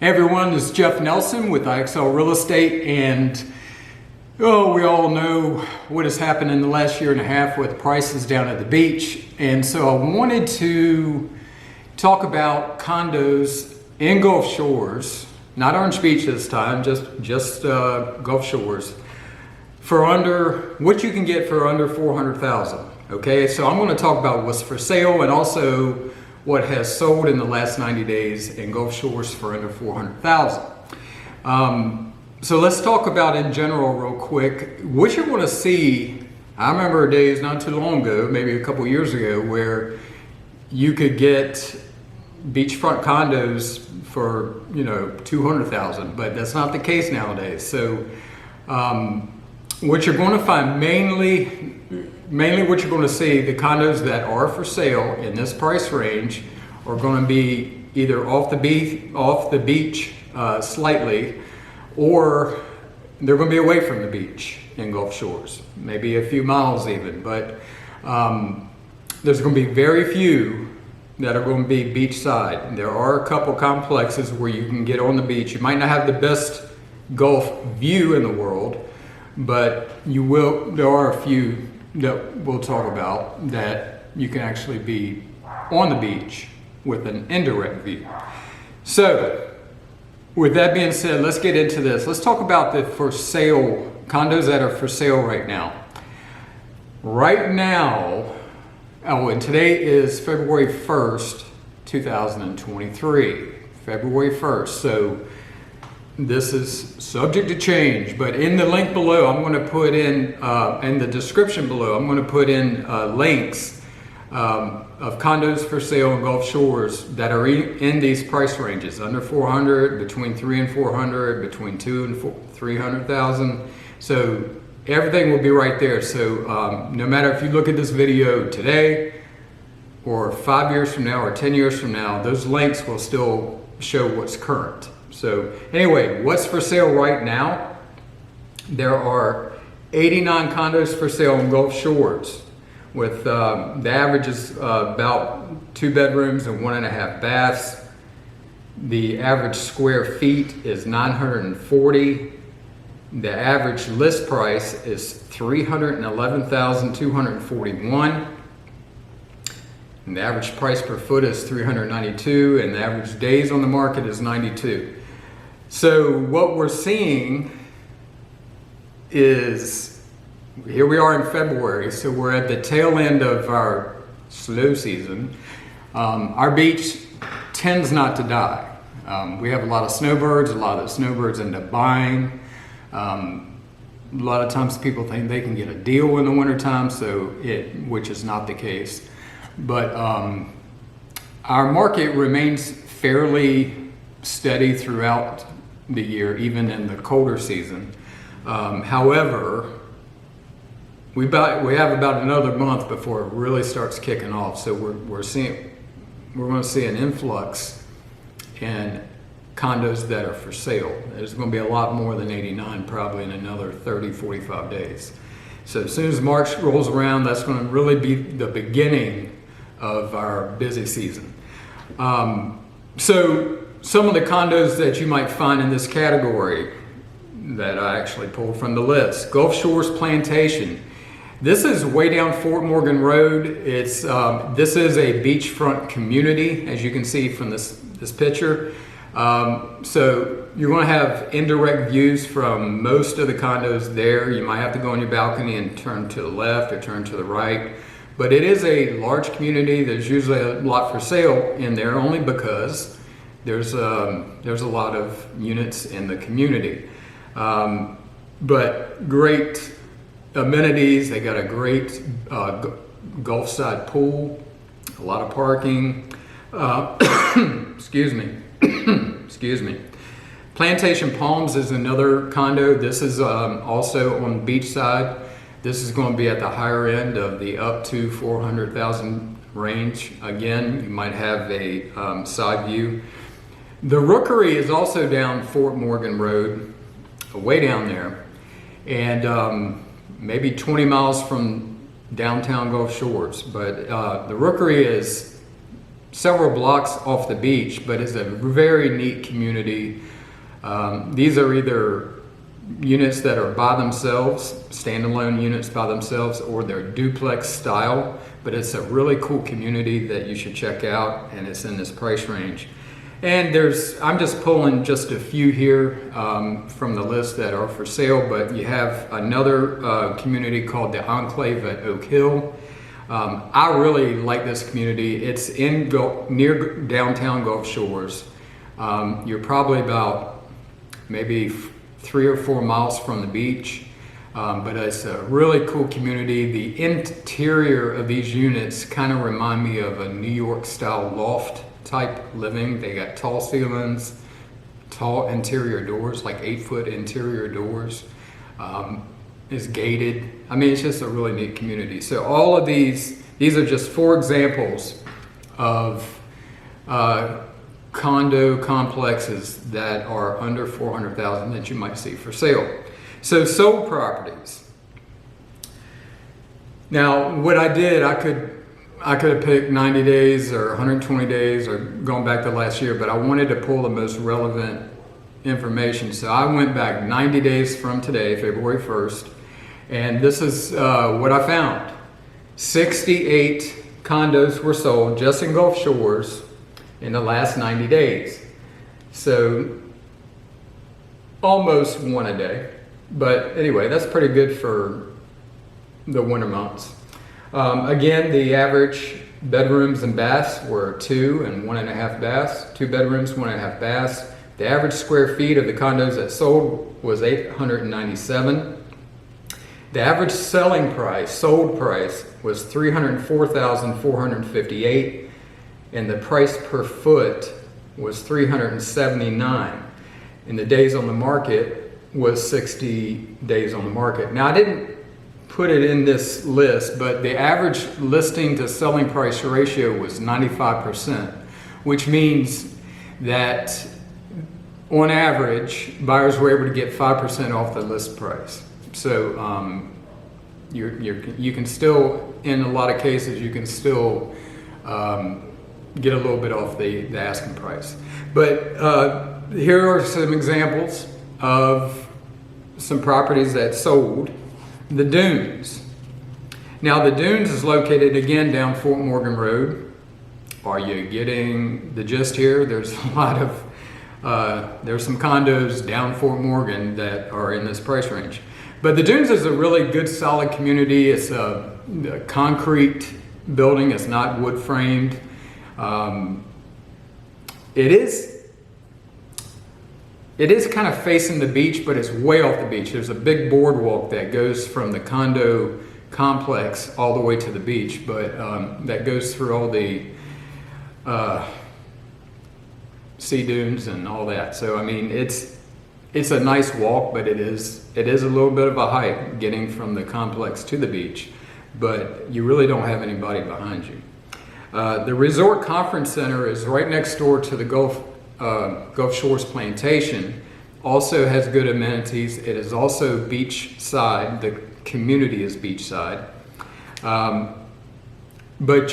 Hey everyone, this is Jeff Nelson with IXL Real Estate, and we all know what has happened in the last year and a half with prices down at the beach. And so I wanted to talk about condos in Gulf Shores, not Orange Beach this time, just Gulf Shores, for under what you can get for under $400,000. Okay, so I'm going to talk about what's for sale and also what has sold in the last 90 days in Gulf Shores for under $400,000. So let's talk about in general real quick. What you're going to see, I remember days not too long ago, maybe a couple years ago, where you could get beachfront condos for, $200,000, but that's not the case nowadays. So what you're going to find mainly what you're going to see, the condos that are for sale in this price range are going to be either off the beach slightly, or they're going to be away from the beach in Gulf Shores, maybe a few miles even. But there's going to be very few that are going to be beachside. There are a couple complexes where you can get on the beach. You might not have the best Gulf view in the world, but you will. There are a few that we'll talk about that you can actually be on the beach with an indirect view. So with that being said, let's get into this. Let's talk about the for sale condos that are for sale right now. And today is February 1st, 2023. February 1st. So this is subject to change, but in the link below, I'm going to put in the description below, I'm going to put in links of condos for sale in Gulf Shores that are in these price ranges, under 400, between 3 and 400, between 2 and 300,000. So everything will be right there. So no matter if you look at this video today, or 5 years from now, or 10 years from now, those links will still show what's current. So anyway, what's for sale right now? There are 89 condos for sale in Gulf Shores, with the average is about 2 bedrooms and 1.5 baths. The average square feet is 940. The average list price is $311,241. And the average price per foot is $392, and the average days on the market is 92. So what we're seeing is, here we are in February, so we're at the tail end of our slow season. Our beach tends not to die. We have a lot of snowbirds. A lot of the snowbirds end up buying. A lot of times people think they can get a deal in the wintertime, which is not the case. But our market remains fairly steady throughout the year, even in the colder season. However, we have about another month before it really starts kicking off. So we're going to see an influx in condos that are for sale. There's going to be a lot more than 89 probably in another 30-45 days. So as soon as March rolls around, that's going to really be the beginning of our busy season. So some of the condos that you might find in this category that I actually pulled from the list: Gulf Shores Plantation. This is way down Fort Morgan Road. This is a beachfront community, as you can see from this picture. So you're going to have indirect views from most of the condos there. You might have to go on your balcony and turn to the left or turn to the right. But it is a large community. There's usually a lot for sale in there, only because there's a lot of units in the community. But great amenities. They got a great Gulf side pool, a lot of parking. Excuse me. Plantation Palms is another condo. This is also on the beach side. This is going to be at the higher end of the up to 400,000 range. Again, you might have a side view. The Rookery is also down Fort Morgan Road, way down there, and maybe 20 miles from downtown Gulf Shores. But the Rookery is several blocks off the beach, but it's a very neat community. These are either units that are by themselves, standalone units by themselves, or they're duplex style, but it's a really cool community that you should check out, and it's in this price range. And I'm just pulling just a few here from the list that are for sale, but you have another community called the Enclave at Oak Hill. I really like this community. It's near downtown Gulf Shores. You're probably about maybe 3 or 4 miles from the beach, but it's a really cool community. The interior of these units kind of remind me of a New York style loft type living. They got tall ceilings, tall interior doors, like 8-foot interior doors. Is gated. I mean, it's just a really neat community. So all of these are just 4 examples of condo complexes that are under $400,000 that you might see for sale. So sold properties. Now, what I did, I could have picked 90 days or 120 days or going back to last year, but I wanted to pull the most relevant information. So I went back 90 days from today, February 1st, and this is what I found. 68 condos were sold just in Gulf Shores in the last 90 days. So almost one a day. But anyway, that's pretty good for the winter months. Again, the average bedrooms and baths were 2 and 1.5 baths, 2 bedrooms, 1.5 baths. The average square feet of the condos that sold was 897. The average sold price was $304,458, and the price per foot was $379. And the days on the market was 60 days on the market. Now, I didn't put it in this list, but the average listing to selling price ratio was 95%, which means that on average, buyers were able to get 5% off the list price. So you can still, in a lot of cases, you can still get a little bit off the asking price. But here are some examples of some properties that sold. The Dunes. Now, the Dunes is located again down Fort Morgan Road. Are you getting the gist here? There's a lot of there's some condos down Fort Morgan that are in this price range. But the Dunes is a really good, solid community. It's a concrete building. It's not wood framed. It is kind of facing the beach, but it's way off the beach. There's a big boardwalk that goes from the condo complex all the way to the beach, but that goes through all the sea dunes and all that. So I mean, it's a nice walk, but it is a little bit of a hike getting from the complex to the beach, but you really don't have anybody behind you. The Resort Conference Center is right next door to the Gulf Shores Plantation. Also has good amenities. It is also beachside. The community is beachside, but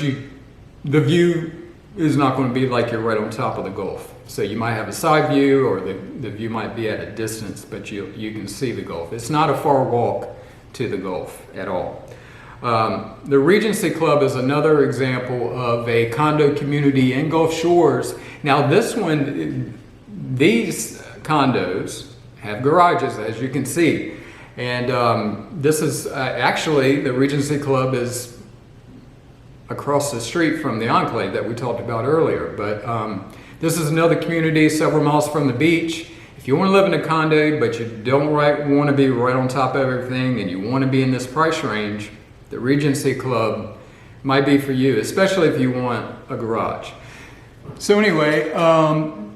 the view is not going to be like you're right on top of the Gulf. So you might have a side view, or the view might be at a distance, but you can see the Gulf. It's not a far walk to the Gulf at all. The Regency Club is another example of a condo community in Gulf Shores. Now this one, these condos have garages, as you can see. And this is actually, the Regency Club is across the street from the Enclave that we talked about earlier. But this is another community several miles from the beach. If you want to live in a condo, but you don't want to be right on top of everything, and you want to be in this price range, the Regency Club might be for you, especially if you want a garage. So anyway, kind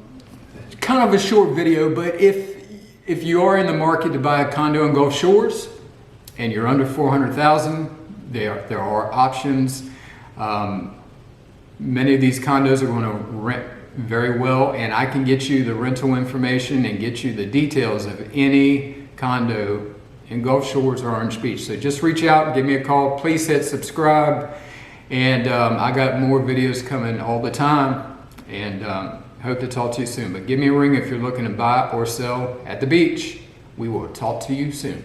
of a short video, but if you are in the market to buy a condo in Gulf Shores and you're under $400,000, there are options. Many of these condos are going to rent very well, and I can get you the rental information and get you the details of any condo in Gulf Shores or Orange Beach. So just reach out, give me a call. Please hit subscribe, And I got more videos coming all the time, and hope to talk to you soon. But give me a ring if you're looking to buy or sell at the beach. We will talk to you soon.